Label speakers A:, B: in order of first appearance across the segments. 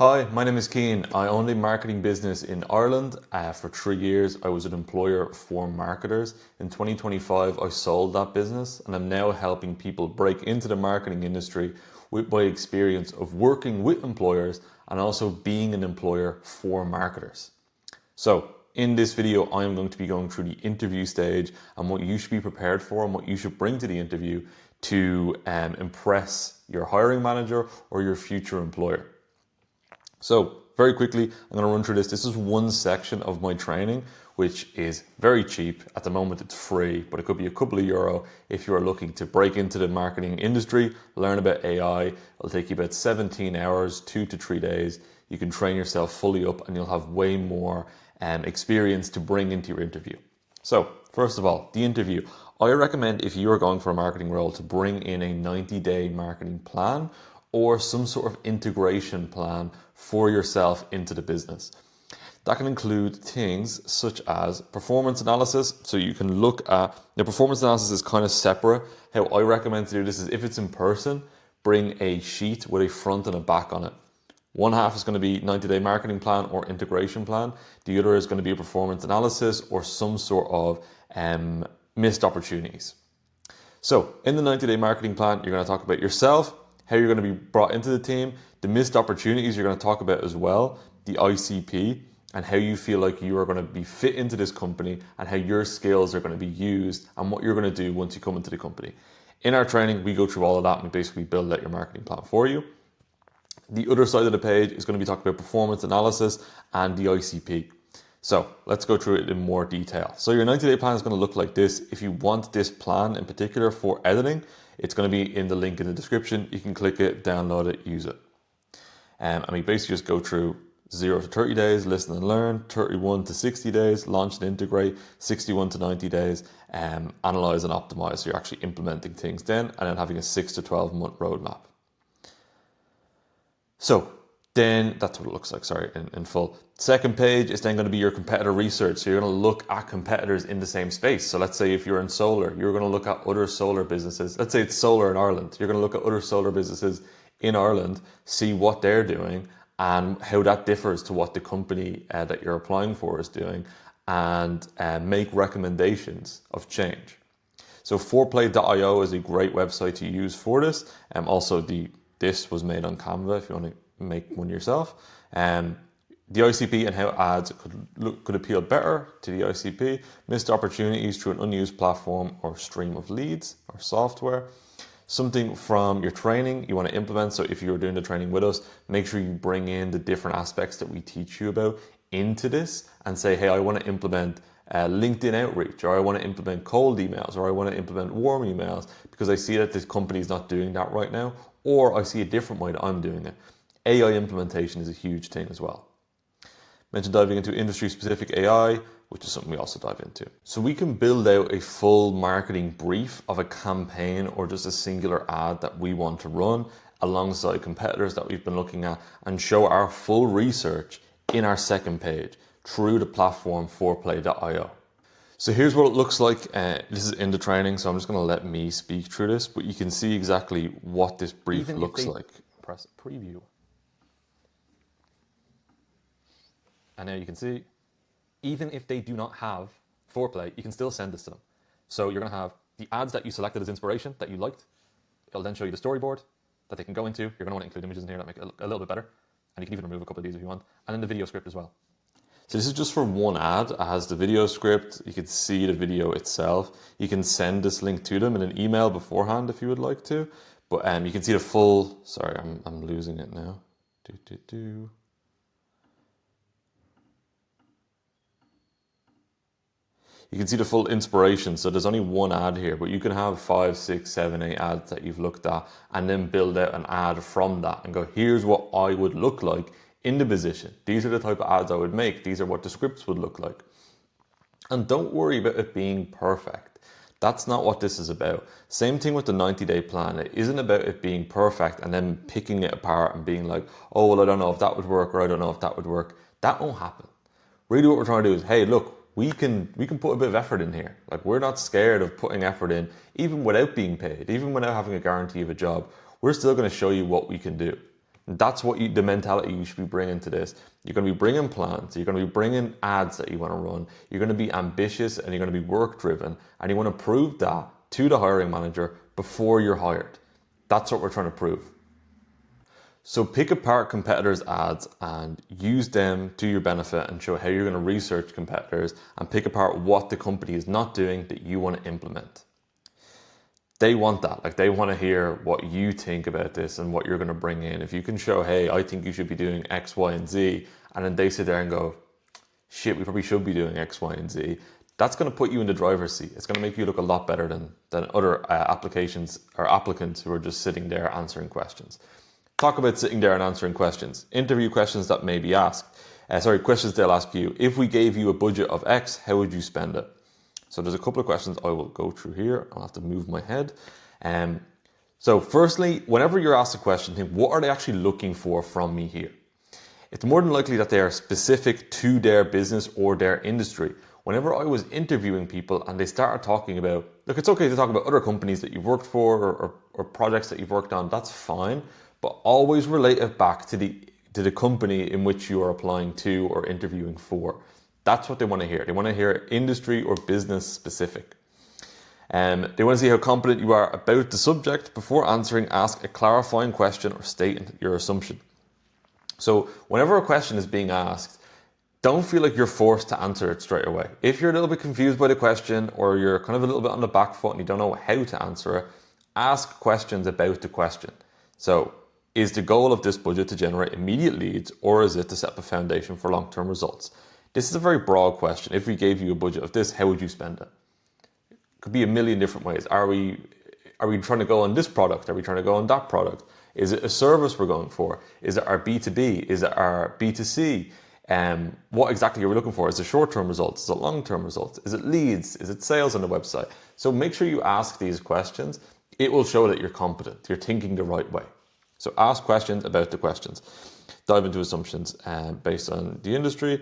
A: Hi, my name is Cian. I owned a marketing business in Ireland. For 3 years, I was an employer for marketers. In 2025, I sold that business and I'm now helping people break into the marketing industry with my experience of working with employers and also being an employer for marketers. So in this video, I am going to be going through the interview stage and what you should be prepared for and what you should bring to the interview to impress your hiring manager or your future employer. So very quickly, I'm going to run through this. This is one section of my training, which is very cheap. At the moment, it's free, but it could be a couple of euro if you are looking to break into the marketing industry, learn about AI. It'll take you about 17 hours, 2 to 3 days. You can train yourself fully up and you'll have way more experience to bring into your interview. So first of all, the interview. I recommend if you are going for a marketing role to bring in a 90-day marketing plan or some sort of integration plan for yourself into the business. That can include things such as performance analysis. So you can look at the performance analysis is kind of separate. How I recommend to do this is if it's in person, bring a sheet with a front and a back on it. One half is going to be 90-day marketing plan or integration plan. The other is going to be a performance analysis or some sort of missed opportunities. So in the 90-day marketing plan, you're going to talk about yourself, how you're going to be brought into the team, the missed opportunities you're going to talk about as well, the ICP, and how you feel like you are going to be fit into this company and how your skills are going to be used and what you're going to do once you come into the company. In our training, we go through all of that and we basically build out your marketing plan for you. The other side of the page is going to be talking about performance analysis and the ICP. So let's go through it in more detail. So your 90-day plan is going to look like this. If you want this plan in particular for editing, it's going to be in the link in the description. You can click it, download it, use it. And we basically just go through 0 to 30 days, listen and learn, 31 to 60 days, launch and integrate, 61 to 90 days, analyze and optimize. So you're actually implementing things then, and then having a 6 to 12 month roadmap. So then that's what it looks like, sorry, in full. Second page is then going to be your competitor research. So you're going to look at competitors in the same space. So let's say if you're in solar, you're going to look at other solar businesses. Let's say it's solar in Ireland. You're going to look at other solar businesses in Ireland, see what they're doing and how that differs to what the company that you're applying for is doing, and make recommendations of change. So foreplay.io is a great website to use for this. Also, this was made on Canva if you want to make one yourself. The ICP and how ads could appeal better to the ICP, missed opportunities through an unused platform or stream of leads or software. Something from your training you want to implement. So if you're doing the training with us, make sure you bring in the different aspects that we teach you about into this and say, hey, I want to implement LinkedIn outreach, or I want to implement cold emails, or I want to implement warm emails because I see that this company is not doing that right now, or I see a different way that I'm doing it. AI implementation is a huge thing as well. Mentioned diving into industry-specific AI, which is something we also dive into. So we can build out a full marketing brief of a campaign or just a singular ad that we want to run alongside competitors that we've been looking at and show our full research in our second page through the platform foreplay.io. So here's what it looks like. This is in the training, so I'm just going to let me speak through this, but you can see exactly what this brief looks like. Press preview. And now you can see, even if they do not have foreplay, you can still send this to them. So you're going to have the ads that you selected as inspiration that you liked. It'll then show you the storyboard that they can go into. You're going to want to include images in here that make it a little bit better. And you can even remove a couple of these if you want. And then the video script as well. So this is just for one ad. It has the video script. You can see the video itself. You can send this link to them in an email beforehand if you would like to. But you can see the full, sorry, I'm losing it now. You can see the full inspiration. So there's only one ad here, but you can have 5, 6, 7, 8 ads that you've looked at and then build out an ad from that and go, here's what I would look like in the position. These are the type of ads I would make. These are what the scripts would look like. And don't worry about it being perfect. That's not what this is about. Same thing with the 90-day plan. It isn't about it being perfect and then picking it apart and being like, oh, well, I don't know if that would work or I don't know if that would work. That won't happen. Really what we're trying to do is, hey, look, we can put a bit of effort in here. Like, we're not scared of putting effort in, even without being paid, even without having a guarantee of a job. We're still going to show you what we can do. That's the mentality you should be bringing to this. You're going to be bringing plans. You're going to be bringing ads that you want to run. You're going to be ambitious and you're going to be work driven. And you want to prove that to the hiring manager before you're hired. That's what we're trying to prove. So pick apart competitors' ads and use them to your benefit and show how you're going to research competitors and pick apart what the company is not doing that you want to implement. They want that. Like, they want to hear what you think about this and what you're going to bring in. If you can show, hey, I think you should be doing X, Y, and Z, and then they sit there and go, shit, we probably should be doing X, Y, and Z, that's going to put you in the driver's seat. It's going to make you look a lot better than other applications or applicants who are just sitting there answering questions. Talk about sitting there and answering questions. Interview questions that may be asked. Questions they'll ask you. If we gave you a budget of X, how would you spend it? So there's a couple of questions I will go through here. I'll have to move my head. So firstly, whenever you're asked a question, think, what are they actually looking for from me here? It's more than likely that they are specific to their business or their industry. Whenever I was interviewing people and they started talking about, look, it's okay to talk about other companies that you've worked for or projects that you've worked on, that's fine, but always relate it back to the company in which you are applying to or interviewing for. That's what they want to hear. They want to hear industry or business specific. They want to see how confident you are about the subject. Before answering, ask a clarifying question or state your assumption. So whenever a question is being asked, don't feel like you're forced to answer it straight away. If you're a little bit confused by the question or you're kind of a little bit on the back foot and you don't know how to answer it, ask questions about the question. So, is the goal of this budget to generate immediate leads, or is it to set up a foundation for long-term results? This is a very broad question. If we gave you a budget of this, how would you spend it? Could be a million different ways. Are we trying to go on this product? Are we trying to go on that product? Is it a service we're going for? Is it our B2B? Is it our B2C? What exactly are we looking for? Is it short-term results? Is it long-term results? Is it leads? Is it sales on the website? So make sure you ask these questions. It will show that you're competent. You're thinking the right way. So ask questions about the questions. Dive into assumptions based on the industry.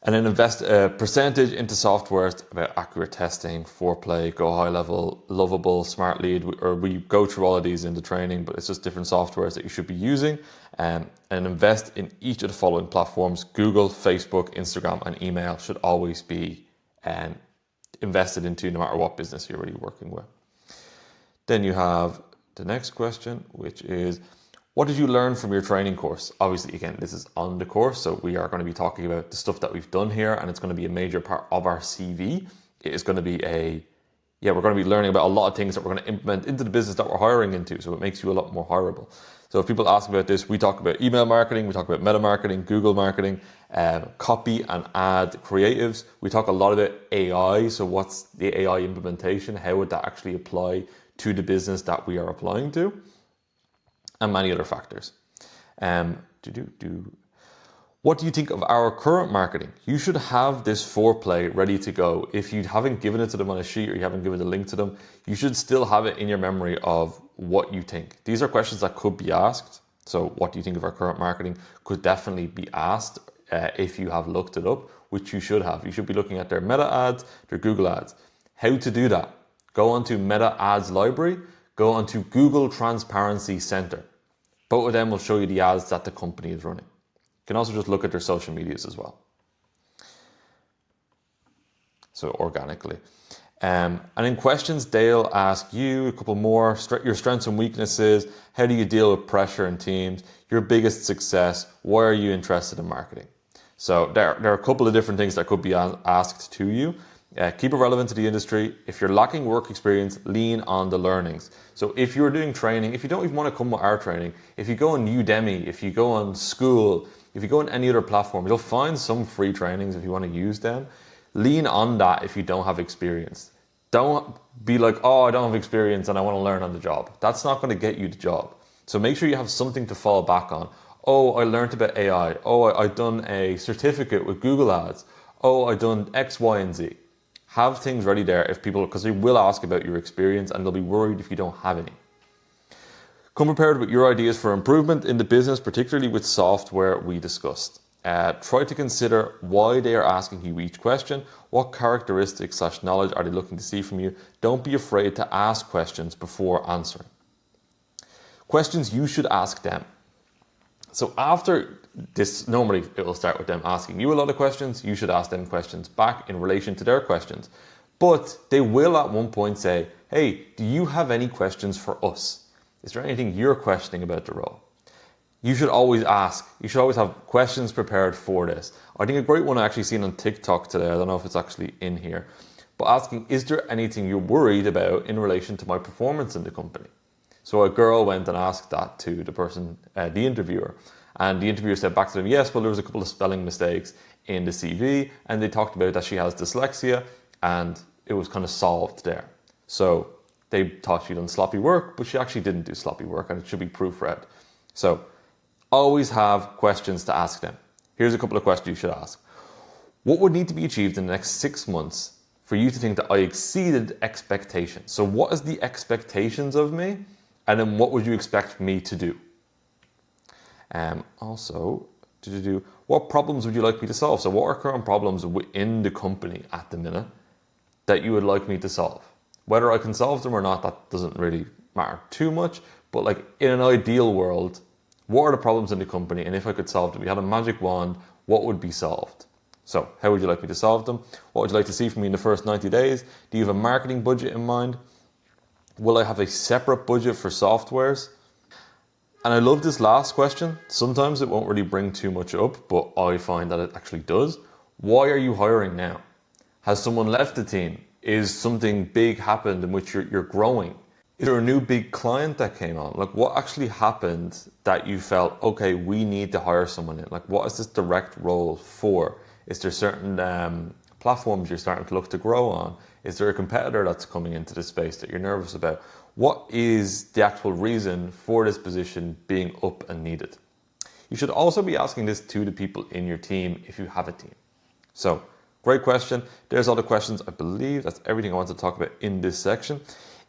A: And then invest a percentage into software about accurate testing, foreplay, go high level, lovable, smart lead, or we go through all of these in the training, but it's just different softwares that you should be using. And invest in each of the following platforms: Google, Facebook, Instagram, and email should always be invested into no matter what business you're really working with. Then you have the next question, which is, what did you learn from your training course? Obviously, again, this is on the course, so we are going to be talking about the stuff that we've done here, and it's going to be a major part of our CV. It is going to be we're going to be learning about a lot of things that we're going to implement into the business that we're hiring into, so it makes you a lot more hireable. So if people ask about this, we talk about email marketing, we talk about meta marketing, Google marketing, copy and ad creatives. We talk a lot about AI, so what's the AI implementation? How would that actually apply to the business that we are applying to? And many other factors. What do you think of our current marketing? You should have this foreplay ready to go. If you haven't given it to them on a sheet or you haven't given a link to them, you should still have it in your memory of what you think. These are questions that could be asked. So what do you think of our current marketing could definitely be asked if you have looked it up, which you should have. You should be looking at their meta ads, their Google ads. How to do that? Go onto Meta Ads Library, go onto Google Transparency Center. Both of them will show you the ads that the company is running. You can also just look at their social medias as well. So organically. And in questions, they'll ask you a couple more, your strengths and weaknesses, how do you deal with pressure in teams, your biggest success, why are you interested in marketing? So there are a couple of different things that could be asked to you. Keep it relevant to the industry. If you're lacking work experience, lean on the learnings. So if you're doing training, if you don't even want to come with our training, if you go on Udemy, if you go on School, if you go on any other platform, you'll find some free trainings if you want to use them. Lean on that if you don't have experience. Don't be like, oh, I don't have experience and I want to learn on the job. That's not going to get you the job. So make sure you have something to fall back on. Oh, I learned about AI. Oh, I've done a certificate with Google Ads. Oh, I've done X, Y, and Z. Have things ready there because they will ask about your experience and they'll be worried if you don't have any. Come prepared with your ideas for improvement in the business, particularly with software we discussed. Try to consider why they are asking you each question. What characteristics / knowledge are they looking to see from you? Don't be afraid to ask questions before answering. Questions you should ask them. So after this, normally it will start with them asking you a lot of questions. You should ask them questions back in relation to their questions. But they will at one point say, hey, do you have any questions for us? Is there anything you're questioning about the role? You should always ask. You should always have questions prepared for this. I think a great one I actually seen on TikTok today, I don't know if it's actually in here, but asking, is there anything you're worried about in relation to my performance in the company? So a girl went and asked that to the person, the interviewer, and the interviewer said back to them, yes, well, there was a couple of spelling mistakes in the CV, and they talked about that she has dyslexia, and it was kind of solved there. So they thought she'd done sloppy work, but she actually didn't do sloppy work, and it should be proofread. So always have questions to ask them. Here's a couple of questions you should ask. What would need to be achieved in the next 6 months for you to think that I exceeded expectations? So what is the expectations of me? And then what would you expect me to do? Also, what problems would you like me to solve? So what are current problems within the company at the minute that you would like me to solve? Whether I can solve them or not, that doesn't really matter too much. But like in an ideal world, what are the problems in the company? And if I could solve them, if you had a magic wand, what would be solved? So how would you like me to solve them? What would you like to see from me in the first 90 days? Do you have a marketing budget in mind? Will I have a separate budget for softwares? And I love this last question. Sometimes it won't really bring too much up, but I find that it actually does. Why are you hiring now? Has someone left the team? Is something big happened in which you're growing? Is there a new big client that came on? Like what actually happened that you felt, okay, we need to hire someone in? Like what is this direct role for? Is there certain platforms you're starting to look to grow on? Is there a competitor that's coming into the space that you're nervous about? What is the actual reason for this position being up and needed? You should also be asking this to the people in your team if you have a team. So, great question. There's all the questions. I believe that's everything I want to talk about in this section.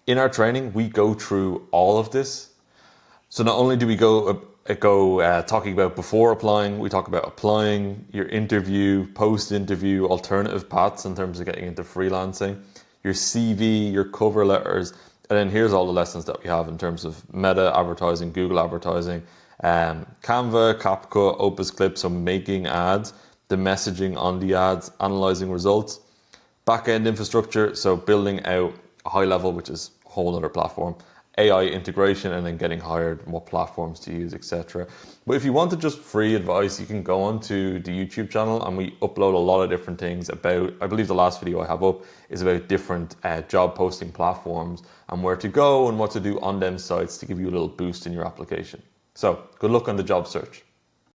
A: In our training, we go through all of this. So not only do we go talking about before applying, we talk about applying, your interview, post-interview, alternative paths in terms of getting into freelancing, your CV, your cover letters, and then here's all the lessons that we have in terms of meta advertising, Google advertising, Canva, CapCut, Opus Clip, so making ads, the messaging on the ads, analyzing results, back-end infrastructure, so building out a high level, which is a whole other platform, AI integration, and then getting hired, what platforms to use, etc. But if you wanted just free advice, you can go onto the YouTube channel and we upload a lot of different things about, I believe the last video I have up is about different job posting platforms and where to go and what to do on them sites to give you a little boost in your application. So good luck on the job search.